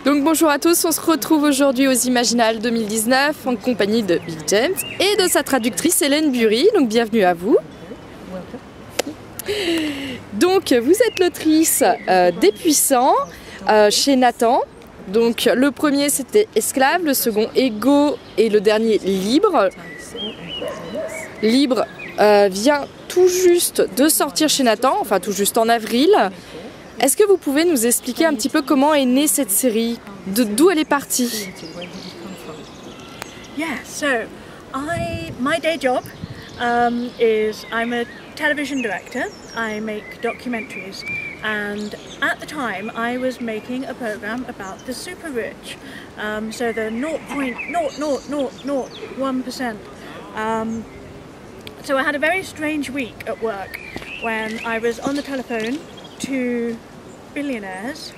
Donc bonjour à tous, on se retrouve aujourd'hui aux Imaginales 2019 en compagnie de Bill James et de sa traductrice Hélène Bury, donc bienvenue à vous. Donc vous êtes l'autrice des Puissants chez Nathan. Donc le premier c'était Esclave, le second Ego et le dernier Libre. Libre vient tout juste de sortir chez Nathan, enfin tout juste en avril. Est-ce que vous pouvez nous expliquer un petit peu comment est née cette série, d'où elle est partie? Yeah, so my day job is I'm a television director. I make documentaries, and at the time I was making a program about the super rich, so the 0.00001%. So I had a very strange week at work when I was on the telephone to billionaires.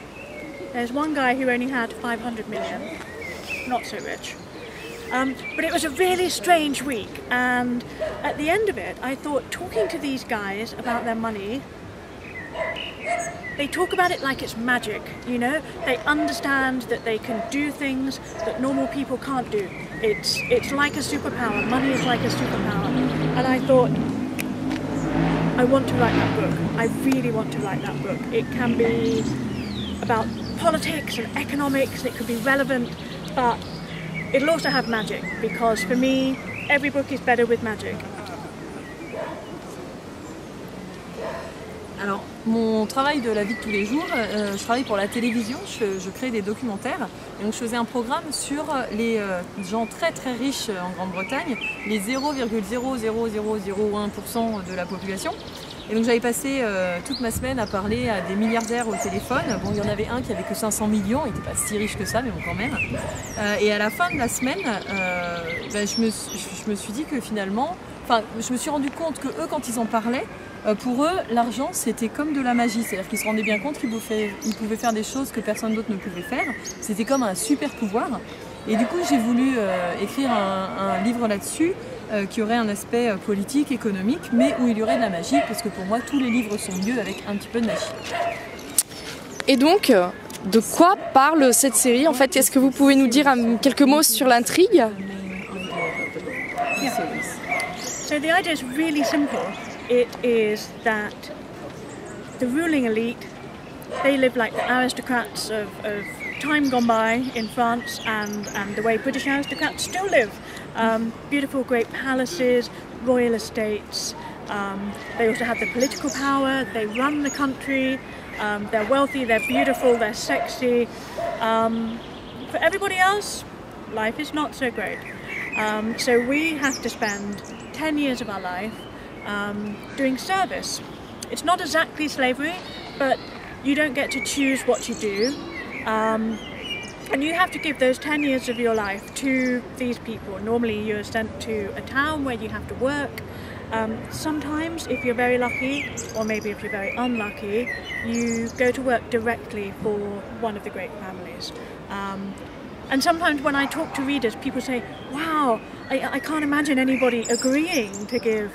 There's one guy who only had 500 million, not so rich. But it was a really strange week, and at the end of it I thought, talking to these guys about their money, they talk about it like it's magic, you know? They understand that they can do things that normal people can't do. It's like a superpower. Money is like a superpower. And I thought, I want to write that book. I really want to write that book. It can be about politics and economics, it could be relevant, but it'll also have magic, because for me, every book is better with magic. Alors, mon travail de la vie de tous les jours, je travaille pour la télévision, je crée des documentaires. Et donc je faisais un programme sur les gens très très riches en Grande-Bretagne, les 0,00001% de la population. Et donc j'avais passé toute ma semaine à parler à des milliardaires au téléphone. Bon, il y en avait un qui avait que 500 millions, il n'était pas si riche que ça, mais bon quand même. Et à la fin de la semaine, je me suis dit que finalement, je me suis rendu compte que eux, quand ils en parlaient, pour eux, l'argent c'était comme de la magie, c'est-à-dire qu'ils se rendaient bien compte qu'ils pouvaient faire des choses que personne d'autre ne pouvait faire. C'était comme un super pouvoir. Et du coup, j'ai voulu écrire un livre là-dessus qui aurait un aspect politique, économique, mais où il y aurait de la magie, parce que pour moi, tous les livres sont mieux avec un petit peu de magie. Et donc, de quoi parle cette série? En fait, est-ce que vous pouvez nous dire quelques mots sur l'intrigue? Yeah. So the idea is really simple. It is that the ruling elite, they live like the aristocrats of time gone by in France, and the way British aristocrats still live. Beautiful great palaces, royal estates. They also have the political power, they run the country, they're wealthy, they're beautiful, they're sexy. For everybody else, life is not so great. So we have to spend 10 years of our life doing service. It's not exactly slavery, but you don't get to choose what you do. And you have to give those 10 years of your life to these people. Normally you're sent to a town where you have to work. Sometimes, if you're very lucky, or maybe if you're very unlucky, you go to work directly for one of the great families. And sometimes when I talk to readers, people say, wow, I can't imagine anybody agreeing to give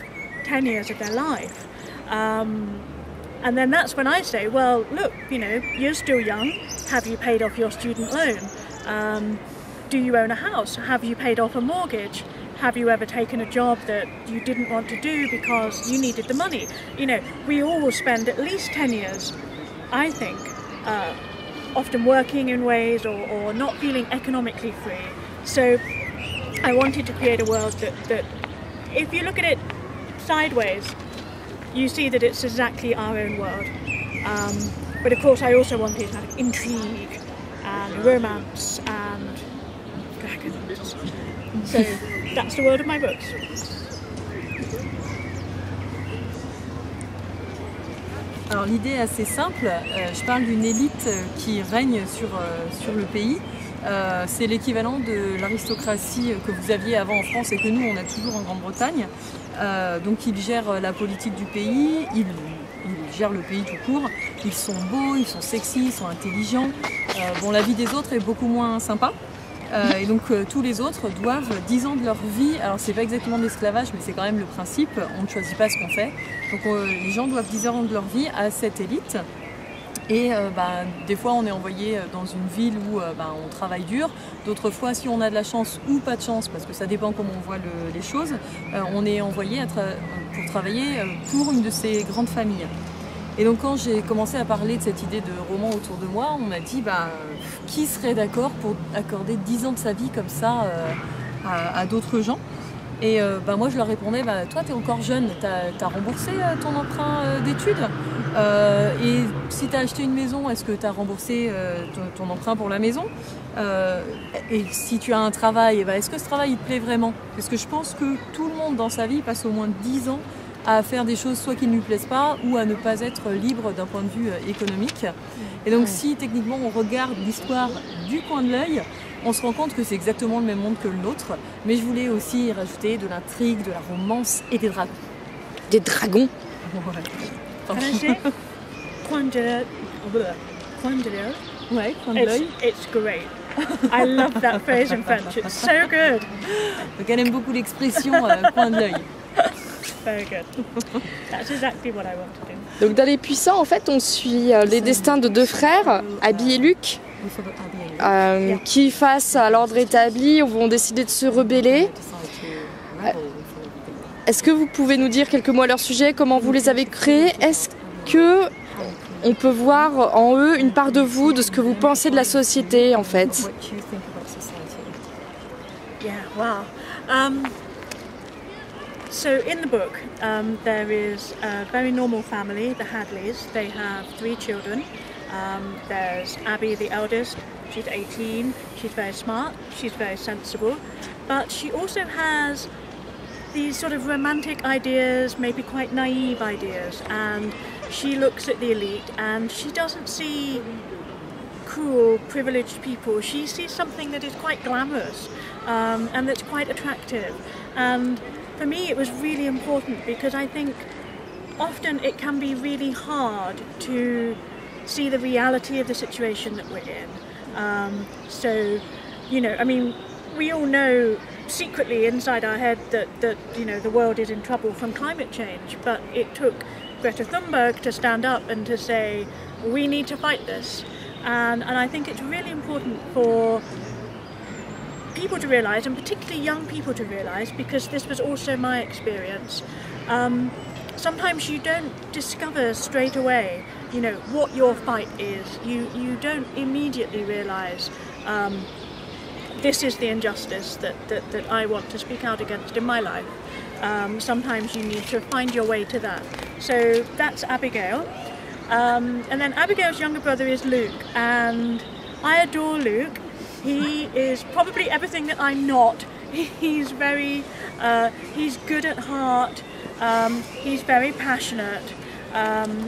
10 years of their life. And then that's when I say, well, look, you know, you're still young. Have you paid off your student loan? Do you own a house? Have you paid off a mortgage? Have you ever taken a job that you didn't want to do because you needed the money? You know, we all spend at least 10 years, I think, often working in ways or not feeling economically free. So I wanted to create a world that if you look at it sideways, you see that it's exactly our own world. But of course I also wanted to have intrigue and romance and dragons. So that's the world of my books. Alors l'idée est assez simple, je parle d'une élite qui règne sur le pays. C'est l'équivalent de l'aristocratie que vous aviez avant en France et que nous on a toujours en Grande-Bretagne. Donc ils gèrent la politique du pays, ils gèrent le pays tout court. Ils sont beaux, ils sont sexy, ils sont intelligents. Bon, la vie des autres est beaucoup moins sympa. Et donc tous les autres doivent 10 ans de leur vie, alors c'est pas exactement de l'esclavage mais c'est quand même le principe, on ne choisit pas ce qu'on fait. Donc les gens doivent 10 ans de leur vie à cette élite. Et des fois on est envoyé dans une ville où on travaille dur, d'autres fois si on a de la chance ou pas de chance, parce que ça dépend comment on voit les choses, on est envoyé pour travailler pour une de ces grandes familles. Et donc quand j'ai commencé à parler de cette idée de roman autour de moi, on m'a dit qui serait d'accord pour accorder 10 ans de sa vie comme ça à d'autres gens. Et moi je leur répondais, toi tu es encore jeune, t'as remboursé ton emprunt d'études, et si tu as acheté une maison, est-ce que tu as remboursé ton emprunt pour la maison, et si tu as un travail, est-ce que ce travail il te plaît vraiment? Parce que je pense que tout le monde dans sa vie passe au moins 10 ans à faire des choses soit qui ne lui plaisent pas ou à ne pas être libre d'un point de vue économique. Et donc si techniquement on regarde l'histoire du coin de l'œil, on se rend compte que c'est exactement le même monde que le nôtre, mais je voulais aussi rajouter de l'intrigue, de la romance et des dragons. Des dragons? Can I say? Coin de l'œil. Ouais, coin de l'œil. It's great. I love that phrase in French. It's so good. Donc elle aime beaucoup l'expression coin de l'œil. Very good. That's exactly what I want to do. Donc dans Les Puissants, en fait, on suit les destins de deux frères, Abby et Luke, qui, face à l'ordre établi, vont décider de se rebeller. Est-ce que vous pouvez nous dire quelques mots à leur sujet, comment vous les avez créés? Est-ce que on peut voir en eux une part de vous, de ce que vous pensez de la société, en fait? Yeah, wow. So in the book, there is a very normal family, the Hadleys. They have 3 children. There's Abby, the eldest. She's 18. She's very smart. She's very sensible. But she also has these sort of romantic ideas, maybe quite naive ideas. And she looks at the elite and she doesn't see cruel, privileged people. She sees something that is quite glamorous and that's quite attractive. And for me it was really important because I think often it can be really hard to see the reality of the situation that we're in. So, you know, I mean, we all know secretly inside our head that you know, the world is in trouble from climate change, but it took Greta Thunberg to stand up and to say, we need to fight this. And I think it's really important for people to realise, and particularly young people to realise, because this was also my experience, sometimes you don't discover straight away, you know, what your fight is. You don't immediately realise this is the injustice that I want to speak out against in my life. Sometimes you need to find your way to that. So that's Abigail. And then Abigail's younger brother is Luke, and I adore Luke. He is probably everything that I'm not. He's very, he's good at heart, he's very passionate,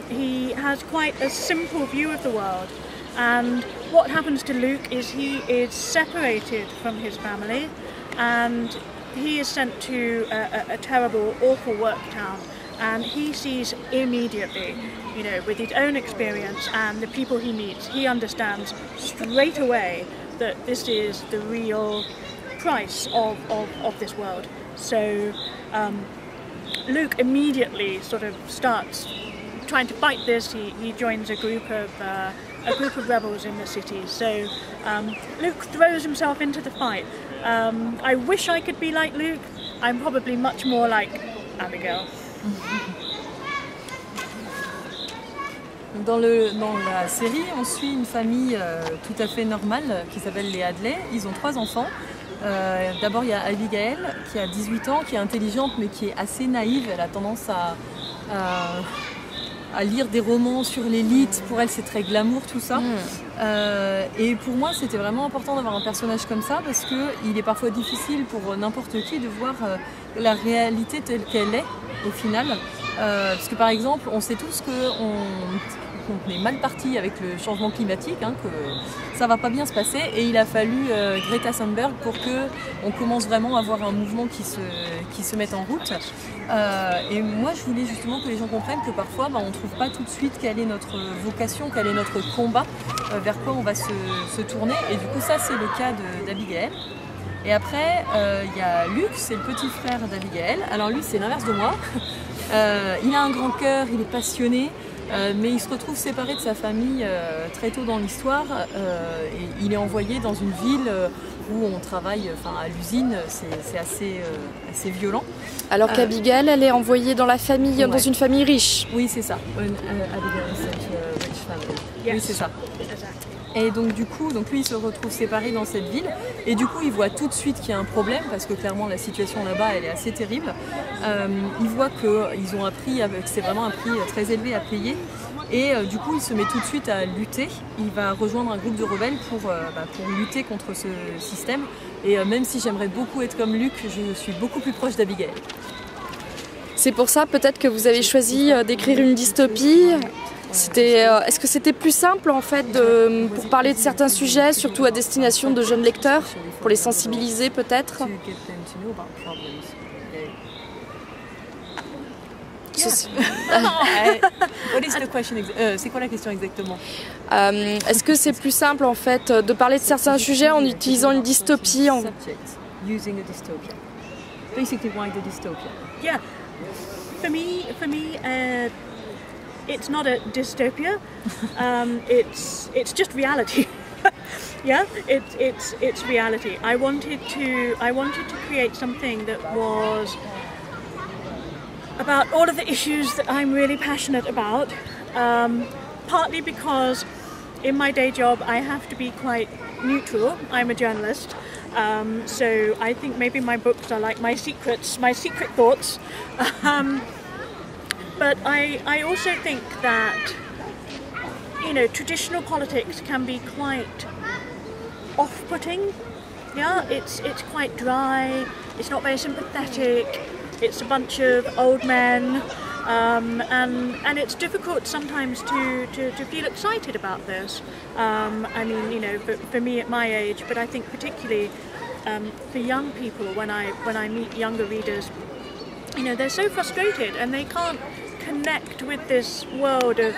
he has quite a simple view of the world. And what happens to Luke is he is separated from his family and he is sent to a terrible, awful work town. And he sees immediately, you know, with his own experience and the people he meets, he understands straight away that this is the real price of this world. So Luke immediately sort of starts trying to fight this. He joins a group of rebels in the city. So Luke throws himself into the fight. I wish I could be like Luke. I'm probably much more like Abigail. Dans la série, on suit une famille tout à fait normale qui s'appelle les Hadley. Ils ont 3 enfants. D'abord, il y a Abigail qui a 18 ans, qui est intelligente mais qui est assez naïve. Elle a tendance à lire des romans sur l'élite. Pour elle, c'est très glamour tout ça. Et pour moi, c'était vraiment important d'avoir un personnage comme ça parce qu'il est parfois difficile pour n'importe qui de voir la réalité telle qu'elle est au final. Parce que par exemple, on sait tous qu'on est mal parti avec le changement climatique, hein, que ça va pas bien se passer, et il a fallu Greta Thunberg pour qu'on commence vraiment à avoir un mouvement qui se mette en route. Et moi je voulais justement que les gens comprennent que parfois on ne trouve pas tout de suite quelle est notre vocation, quel est notre combat, vers quoi on va se tourner, et du coup ça c'est le cas d'Abigail. Et après il y a Luke, c'est le petit frère d'Abigail. Alors lui c'est l'inverse de moi. Il a un grand cœur, il est passionné, mais il se retrouve séparé de sa famille très tôt dans l'histoire et il est envoyé dans une ville où on travaille à l'usine, c'est assez violent. Alors qu'Abigail, elle est envoyée dans la famille, dans une famille riche. Oui, c'est ça. Abigail is sent to a rich family. Yes. Oui, c'est ça. Exactly. Et donc du coup, lui il se retrouve séparé dans cette ville et du coup il voit tout de suite qu'il y a un problème parce que clairement la situation là-bas elle est assez terrible. Il voit qu'ils ont un prix, c'est vraiment un prix très élevé à payer et du coup il se met tout de suite à lutter. Il va rejoindre un groupe de rebelles pour lutter contre ce système et même si j'aimerais beaucoup être comme Luc, je suis beaucoup plus proche d'Abigail. C'est pour ça peut-être que vous avez choisi d'écrire une dystopie. Est-ce que c'était plus simple en fait pour parler de certains sujets, surtout à destination de jeunes lecteurs, pour les sensibiliser peut-être? C'est quoi la question exactement? Est-ce que c'est plus simple en fait de parler de certains sujets en utilisant une dystopie Using a dystopia. Basically, why the dystopia? Yeah, for me, it's not a dystopia. It's just reality. Yeah, it's reality. I wanted to create something that was about all of the issues that I'm really passionate about. Partly because in my day job I have to be quite neutral. I'm a journalist. So I think maybe my books are like my secret thoughts. But I also think that, traditional politics can be quite off-putting. Yeah, it's quite dry, it's not very sympathetic, it's a bunch of old men, and it's difficult sometimes to feel excited about this. For me at my age, but I think particularly for young people, when I meet younger readers, they're so frustrated and they can't connect with this world of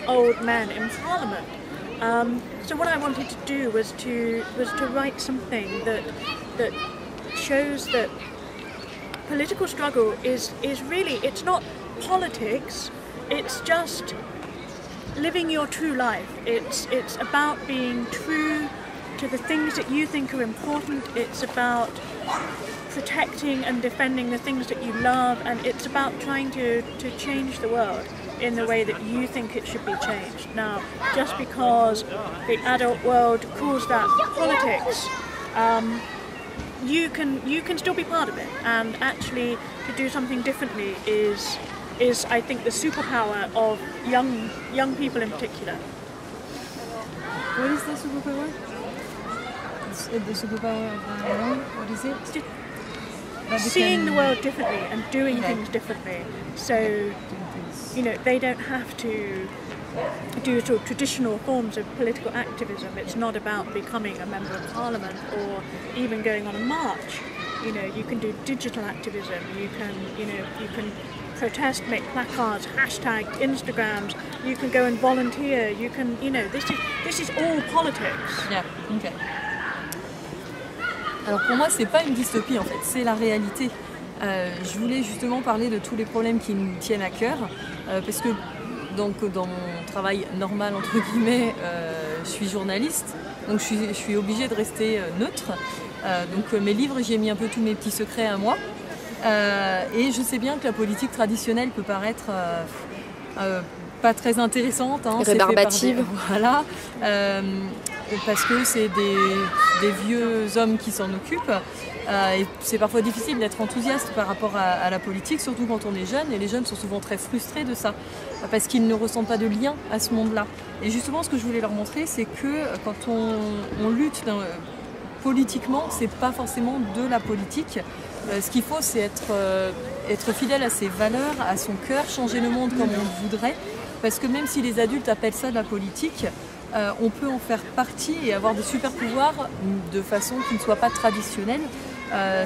old men in Parliament. So what I wanted to do was to write something that shows that political struggle is really, it's not politics, it's just living your true life. It's about being true to the things that you think are important. It's about protecting and defending the things that you love, and it's about trying to change the world in the way that you think it should be changed. Now, just because the adult world calls that politics, you can still be part of it, and actually to do something differently is I think the superpower of young people in particular. What is the superpower? The superpower of what is it? Seeing the world differently and doing things differently. So, they don't have to do sort of traditional forms of political activism. It's not about becoming a member of parliament or even going on a march. You can do digital activism. You can protest, make placards, hashtag, Instagrams. You can go and volunteer. You can, this is all politics. Yeah. Okay. Alors pour moi, c'est pas une dystopie en fait, c'est la réalité. Je voulais justement parler de tous les problèmes qui nous tiennent à cœur, parce que donc, dans mon travail normal, entre guillemets, je suis journaliste, donc je suis obligée de rester neutre. Donc mes livres, j'y ai mis un peu tous mes petits secrets à moi. Et je sais bien que la politique traditionnelle peut paraître pas très intéressante. Rébarbative. Voilà. Parce que c'est des vieux hommes qui s'en occupent. Et c'est parfois difficile d'être enthousiaste par rapport à la politique, surtout quand on est jeune. Et les jeunes sont souvent très frustrés de ça, parce qu'ils ne ressentent pas de lien à ce monde-là. Et justement, ce que je voulais leur montrer, c'est que quand on lutte politiquement, c'est pas forcément de la politique. Ce qu'il faut, c'est être fidèle à ses valeurs, à son cœur, changer le monde comme on le voudrait. Parce que même si les adultes appellent ça de la politique, on peut en faire partie et avoir des super pouvoirs de façon qui ne soit pas traditionnelle.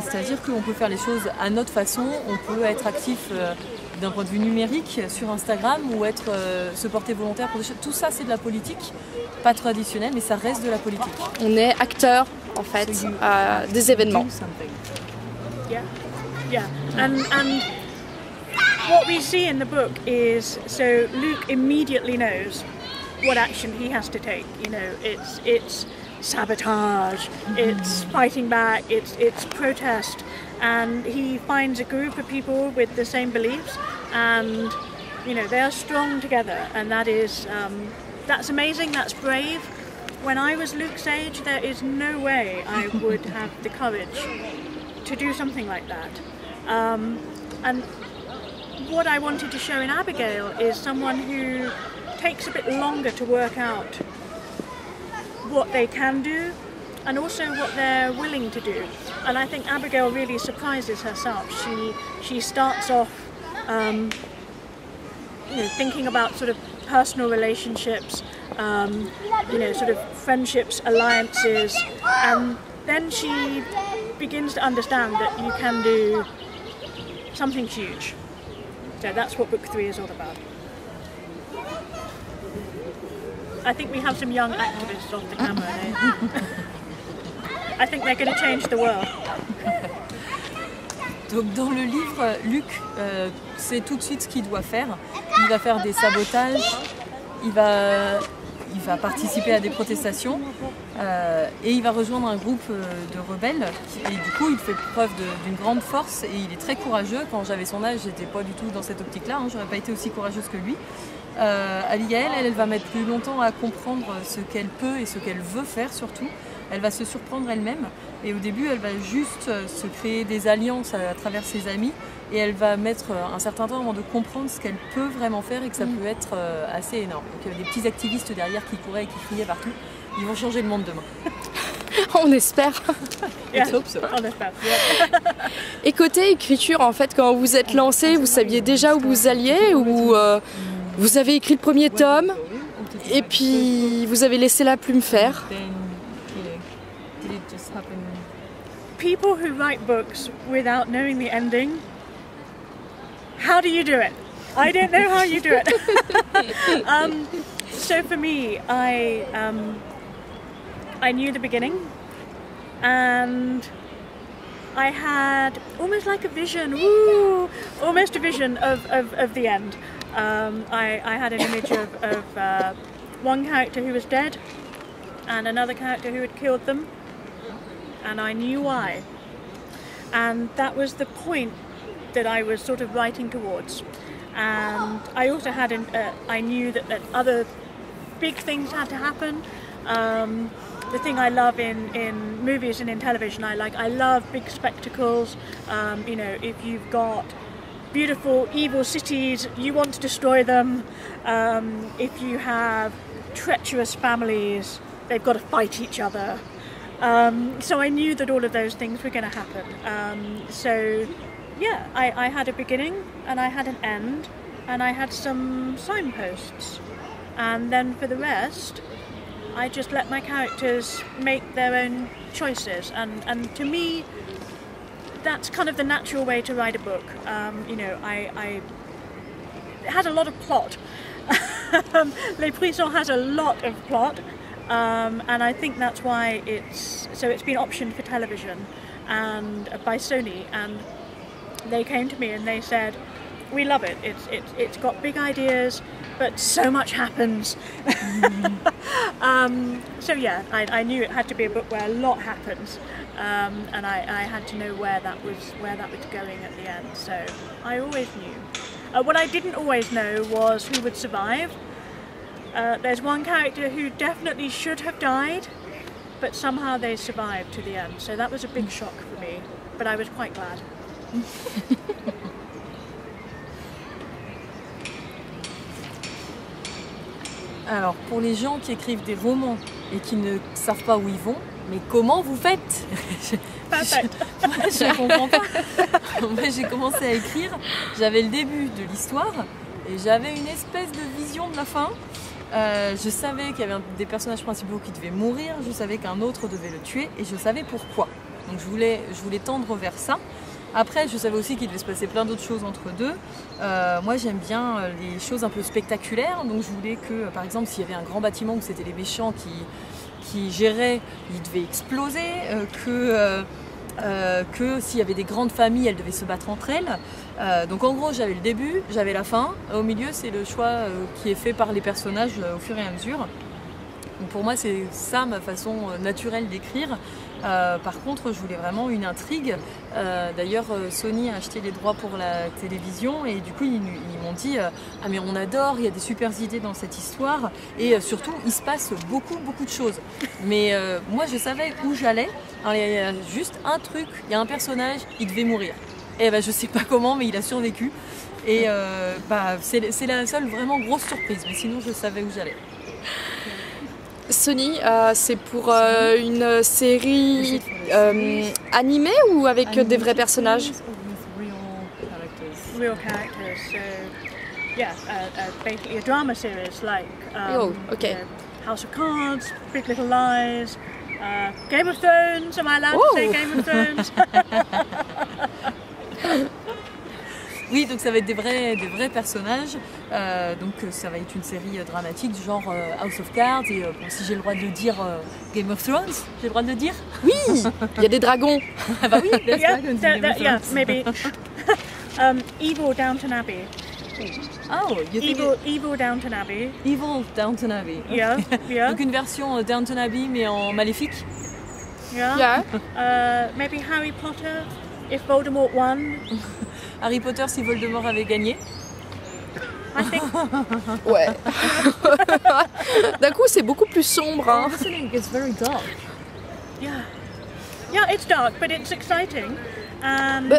C'est-à-dire qu'on peut faire les choses à notre façon, on peut être actif d'un point de vue numérique sur Instagram ou se porter volontaire pour des choses. Tout ça, c'est de la politique, pas traditionnelle, mais ça reste de la politique. On est acteur en fait des événements. Yeah, yeah, and what we see in the book is, so Luke immediately knows what action he has to take. You know, it's sabotage, it's fighting back, it's protest, and he finds a group of people with the same beliefs, and you know, they are strong together, and that is that's amazing, that's brave. When I was Luke's age, there is no way I would have the courage to do something like that. And what I wanted to show in Abigail is someone who takes a bit longer to work out what they can do and also what they're willing to do. And I think Abigail really surprises herself. She starts off you know, thinking about sort of personal relationships, you know, sort of friendships, alliances, and then she begins to understand that you can do something huge. So that's what book 3 is all about. I think we have some young activists off the camera. I think they're going to change the world. Donc dans le livre, Luc sait tout de suite ce qu'il doit faire. Il va faire des sabotages, il va participer à des protestations et il va rejoindre un groupe de rebelles. Et du coup, il fait preuve d'une grande force et il est très courageux. Quand j'avais son âge, j'étais pas du tout dans cette optique-là. J'aurais pas été aussi courageuse que lui. Abigail, elle va mettre plus longtemps à comprendre ce qu'elle peut et ce qu'elle veut faire surtout. Elle va se surprendre elle-même et au début elle va juste se créer des alliances à travers ses amis et elle va mettre un certain temps avant de comprendre ce qu'elle peut vraiment faire et que ça peut être assez énorme. Donc il y a des petits activistes derrière qui couraient et qui criaient partout. Ils vont changer le monde demain. On espère. Yeah, on espère. Et côté écriture, en fait, quand vous êtes lancé, vous saviez déjà où vous alliez ou vous avez écrit le premier tome et puis vous avez laissé la plume faire? People who write books without knowing the ending, how do you do it? I don't know how you do it. So for me, I knew the beginning, and I had almost like a vision, almost a vision of the end. I had an image of one character who was dead and another character who had killed them, and I knew why. And that was the point that I was sort of writing towards. And I also had, I knew that other big things had to happen. The thing I love in movies and in television, I love big spectacles. You know, if you've got beautiful, evil cities, you want to destroy them. If you have treacherous families, they've got to fight each other. So I knew that all of those things were going to happen. So yeah, I had a beginning and I had an end and I had some signposts. And then for the rest, I just let my characters make their own choices. And to me, that's kind of the natural way to write a book. You know, it has a lot of plot. Les Prisons has a lot of plot. And I think that's why it's been optioned for television and by Sony, and they came to me and they said, we love it. It's got big ideas, but so much happens. So yeah, I knew it had to be a book where a lot happens, and I had to know where that was going at the end. So I always knew. What I didn't always know was who would survive. There's one character who definitely should have died, but somehow they survived to the end. So that was a big shock for me, but I was quite glad. Alors, pour les gens qui écrivent des romans et qui ne savent pas où ils vont, mais comment vous faites? Moi, je comprends pas. Moi, j'ai commencé à écrire, j'avais le début de l'histoire et j'avais une espèce de vision de la fin. Je savais qu'il y avait des personnages principaux qui devaient mourir, je savais qu'un autre devait le tuer et je savais pourquoi. Donc je voulais tendre vers ça. Après, je savais aussi qu'il devait se passer plein d'autres choses entre deux. Moi, j'aime bien les choses un peu spectaculaires, donc je voulais que, par exemple, s'il y avait un grand bâtiment où c'était les méchants qui géraient, il devait exploser, que s'il y avait des grandes familles, elles devaient se battre entre elles. Donc en gros, j'avais le début, j'avais la fin. Au milieu, c'est le choix qui est fait par les personnages au fur et à mesure. Donc pour moi, c'est ça ma façon naturelle d'écrire. Par contre, je voulais vraiment une intrigue. D'ailleurs, Sony a acheté les droits pour la télévision et du coup, ils m'ont dit ah mais on adore, il y a des super idées dans cette histoire et surtout, il se passe beaucoup de choses. Mais moi, je savais où j'allais. Alors, il y a juste un truc, il y a un personnage, il devait mourir. Et je sais pas comment, mais il a survécu. Et c'est la seule vraiment grosse surprise. Mais sinon, je savais où j'allais. Sony, c'est pour une série animée ou avec des vrais personnages? Real characters. So, yeah, basically a drama series like okay. House of Cards, Big Little Lies, Game of Thrones. Am I allowed to say Game of Thrones? Oui, donc ça va être des vrais personnages. Donc ça va être une série dramatique du genre House of Cards. Et bon, si j'ai le droit de le dire, Game of Thrones, j'ai le droit de le dire? Oui, il y a des dragons. Ah bah oui, there's dragons in Game of Yeah, Thrones. maybe. Evil Downton Abbey. Oh, you think Evil Downton Abbey. Evil Downton Abbey. Yeah, yeah. Donc une version Downton Abbey mais en maléfique. Yeah. Maybe Harry Potter, if Voldemort won. Harry Potter si Voldemort avait gagné. I think. Ouais. D'un coup, c'est beaucoup plus sombre. Hein. It's very dark. Yeah. Yeah, it's dark, but it's exciting. And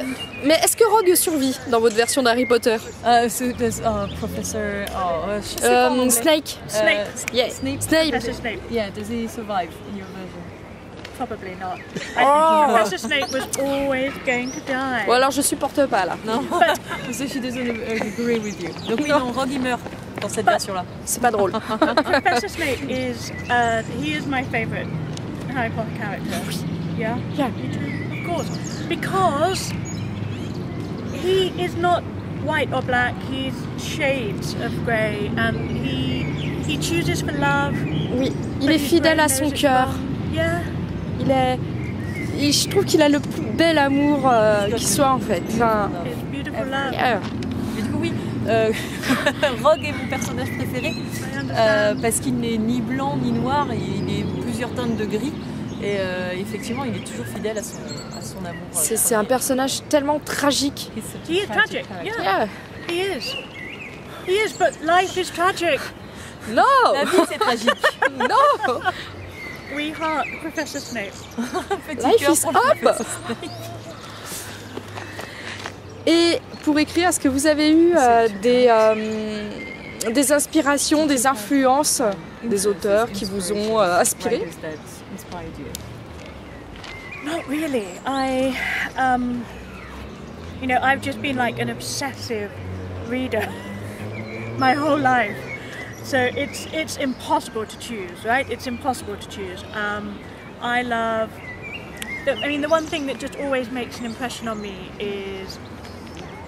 Mais est-ce que Rogue survit dans votre version d'Harry Potter? Professor. Je sais pas en anglais. Snake. Snape. Yeah. Snape. Professor Snape. Yeah, does he survive in your version? Probably not. Oh. Professor Snape was always going to die. Bon alors je supporte pas là. Non, je suis désolée, agree with you. Donc oui, non, Rogue il meurt dans cette version-là. C'est pas drôle. Professor Snape is he is my favourite Harry Potter character. Yeah. Yeah. You too? Of course. Because he is not white or black, he's shades of grey and he chooses for love. Oui, il but est his fidèle brain à son knows it's cœur. wrong. Yeah. Je trouve qu'il a le plus bel amour qui soit en fait. Enfin, It's beautiful love. yeah. Et du coup oui, Rogue est mon personnage préféré I understand. parce qu'il n'est ni blanc ni noir, il est plusieurs teintes de gris et effectivement il est toujours fidèle à son amour. C'est un personnage tellement tragique. He is tragic. Yeah. Yeah. He is. He is, but life is tragic. Non. La vie c'est tragique. Non. We heart Professor Snape. Petit Life cœur is pour le up. professeur Snape. Et pour écrire, est-ce que vous avez eu des inspirations, des influences des auteurs qui vous ont inspiré? Not really. I've just been like an obsessive reader my whole life. So it's impossible to choose, right? It's impossible to choose. The one thing that just always makes an impression on me is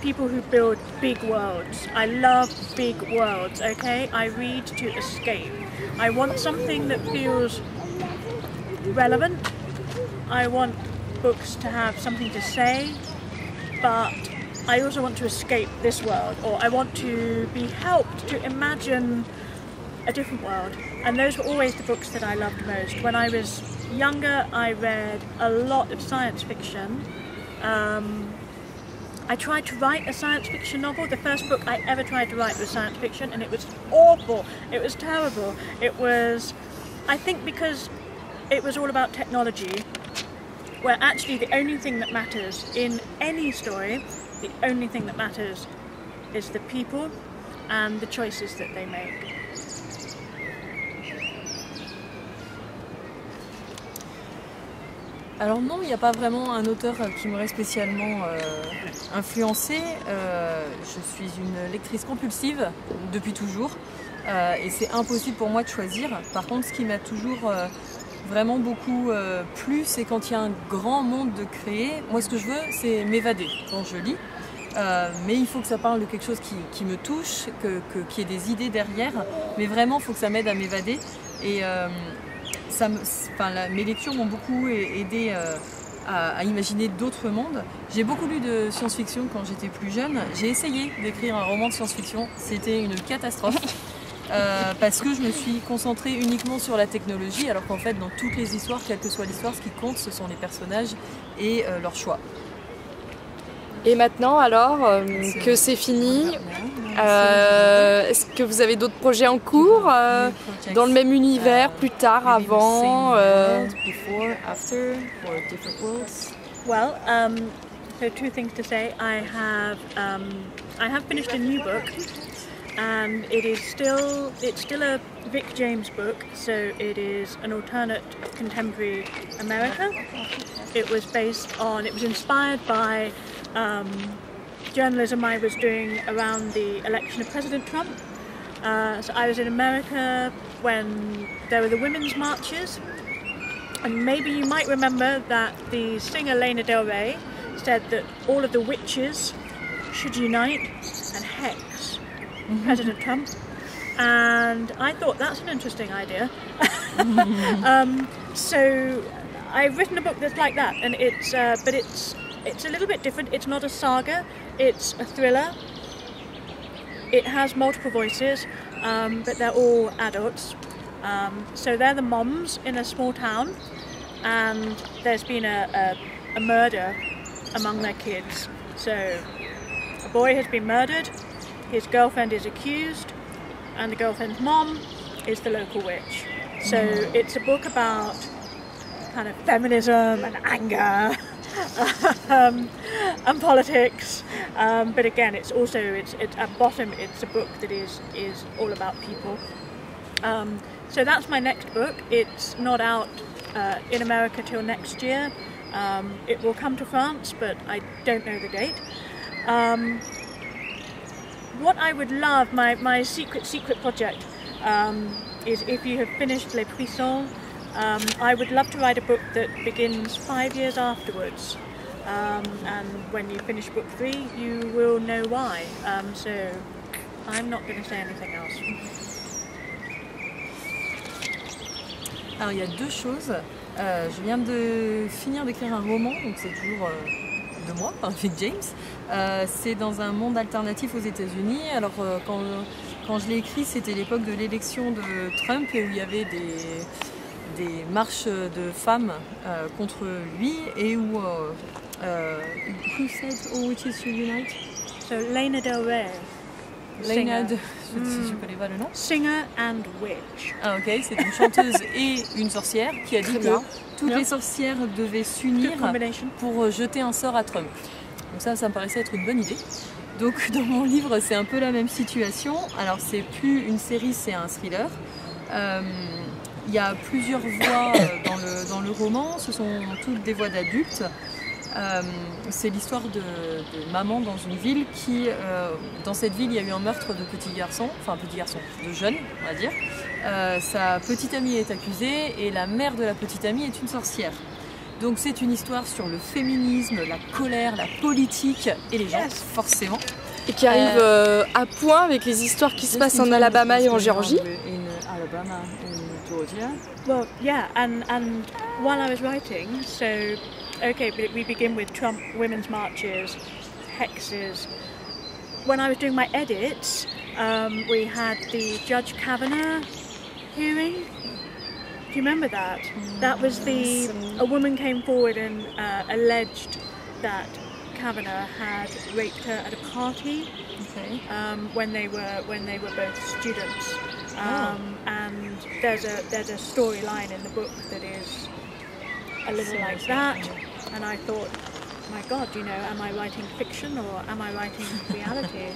people who build big worlds. I love big worlds, okay? I read to escape. I want something that feels relevant. I want books to have something to say, but I also want to escape this world, or I want to be helped to imagine a different world. And those were always the books that I loved most. When I was younger, I read a lot of science fiction. I tried to write a science fiction novel. The first book I ever tried to write was science fiction, and it was awful. It was terrible. It was, I think, because it was all about technology, where actually the only thing that matters in any story, the only thing that matters is the people and the choices that they make. Alors non, il n'y a pas vraiment un auteur qui m'aurait spécialement influencée. Je suis une lectrice compulsive depuis toujours et c'est impossible pour moi de choisir. Par contre, ce qui m'a toujours vraiment beaucoup plu, c'est quand il y a un grand monde de créer. Moi, ce que je veux, c'est m'évader quand je lis. Mais il faut que ça parle de quelque chose qui me touche, qu'il y ait des idées derrière. Mais vraiment, il faut que ça m'aide à m'évader. Et mes lectures m'ont beaucoup aidé à imaginer d'autres mondes. J'ai beaucoup lu de science-fiction quand j'étais plus jeune. J'ai essayé d'écrire un roman de science-fiction, c'était une catastrophe. Parce que je me suis concentrée uniquement sur la technologie, alors qu'en fait dans toutes les histoires, quelle que soit l'histoire, ce qui compte ce sont les personnages et leurs choix. Et maintenant alors que c'est fini, est-ce que vous avez d'autres projets en cours dans le même univers, plus tard, avant Well, so two things to say. I have finished a new book, and it's still a Vic James book. So it is an alternate contemporary America. It was inspired by journalism I was doing around the election of President Trump. So I was in America when there were the women's marches, and maybe you might remember that the singer Lana Del Rey said that all of the witches should unite and hex President Trump, and I thought that's an interesting idea. So I've written a book that's like that, and it's a little bit different. It's not a saga, it's a thriller. It has multiple voices, but they're all adults. So they're the moms in a small town, and there's been a murder among their kids. So a boy has been murdered, his girlfriend is accused, and the girlfriend's mom is the local witch. So it's a book about kind of feminism and anger and politics, but again it's at bottom it's a book that is all about people. So that's my next book. It's not out in America till next year. It will come to France, but I don't know the date. What I would love, my secret project, is if you have finished Les Puissants, I would love to write a book that begins 5 years afterwards, and when you finish book 3 you will know why, so I'm not going to say anything else. Alors il y a deux choses, je viens de finir d'écrire un roman, donc c'est toujours de moi, par Vic James. C'est dans un monde alternatif aux États-Unis. Alors quand je l'ai écrit, c'était l'époque de l'élection de Trump et où il y avait des marches de femmes contre lui et où who said all witches should unite? So Lana Del Rey, Lana je connais pas le nom. Singer and witch. Ah ok, c'est une chanteuse et une sorcière qui a dit que toutes les sorcières devaient s'unir pour jeter un sort à Trump. Donc ça me paraissait être une bonne idée. Donc dans mon livre c'est un peu la même situation. Alors c'est plus une série, c'est un thriller. Il y a plusieurs voix dans le roman, ce sont toutes des voix d'adultes. C'est l'histoire de maman dans une ville qui, dans cette ville, il y a eu un meurtre de petit garçon, de jeune, on va dire. Sa petite amie est accusée et la mère de la petite amie est une sorcière. Donc c'est une histoire sur le féminisme, la colère, la politique et les gens, forcément. Et qui arrive à point avec les histoires qui se passent en Alabama et en Géorgie. Well, yeah, and while I was writing, so okay, but we begin with Trump women's marches, hexes. When I was doing my edits, we had the Judge Kavanaugh hearing. Do you remember that? That was a woman came forward and alleged that Kavanaugh had raped her at a party, when they were both students. And there's a storyline in the book that is a little like that, and I thought, my God, am I writing fiction or am I writing reality?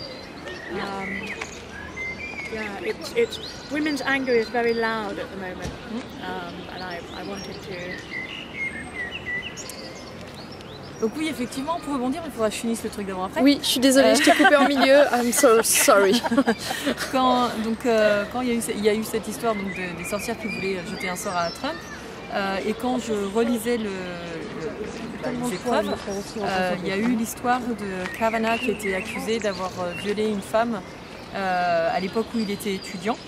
Yeah, it's women's anger is very loud at the moment, and I wanted to. Donc oui, effectivement, pour rebondir, il faudra que je finisse le truc d'avant après. Oui, je suis désolée, je t'ai coupé en milieu. I'm so sorry. Quand il y a eu cette histoire donc, des sorcières qui voulaient jeter un sort à Trump, et quand je relisais les épreuves, il y a eu l'histoire de Kavanaugh qui était accusé d'avoir violé une femme à l'époque où il était étudiant.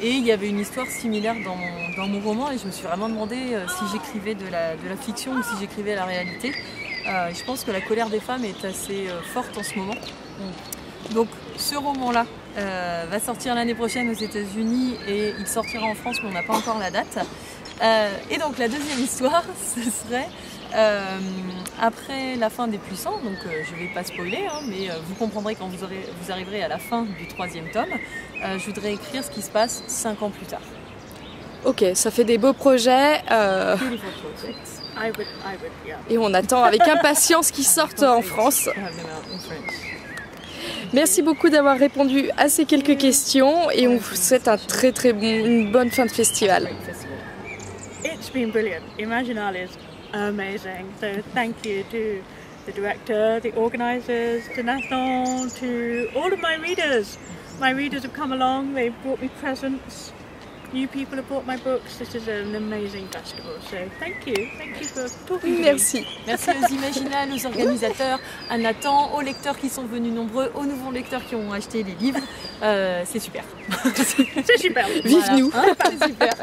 Et il y avait une histoire similaire dans mon roman et je me suis vraiment demandé si j'écrivais de la fiction ou si j'écrivais la réalité. Je pense que la colère des femmes est assez forte en ce moment. Donc ce roman-là va sortir l'année prochaine aux États-Unis et il sortira en France, mais on n'a pas encore la date. Et donc la deuxième histoire, ce serait après la fin des Puissants, donc je ne vais pas spoiler, hein, mais vous comprendrez quand vous arriverez à la fin du 3e tome. Je voudrais écrire ce qui se passe 5 ans plus tard. Ok, ça fait des beaux projets. Beautiful projects. I would, yeah. Et on attend avec impatience qu'ils sortent en France. Merci beaucoup d'avoir répondu à ces quelques questions et on vous souhaite une bonne fin de festival. It's been brilliant. Imaginale is amazing. So thank you to the director, the organisers, to Nathan, to all of my readers. My readers have come along, they've brought me presents. New people have bought my books. This is an amazing festival. So thank you for talking to me. Merci. Merci aux Imaginales, aux organisateurs, à Nathan, aux lecteurs qui sont venus nombreux, aux nouveaux lecteurs qui ont acheté les livres. C'est super. C'est super. Vive nous. C'est super.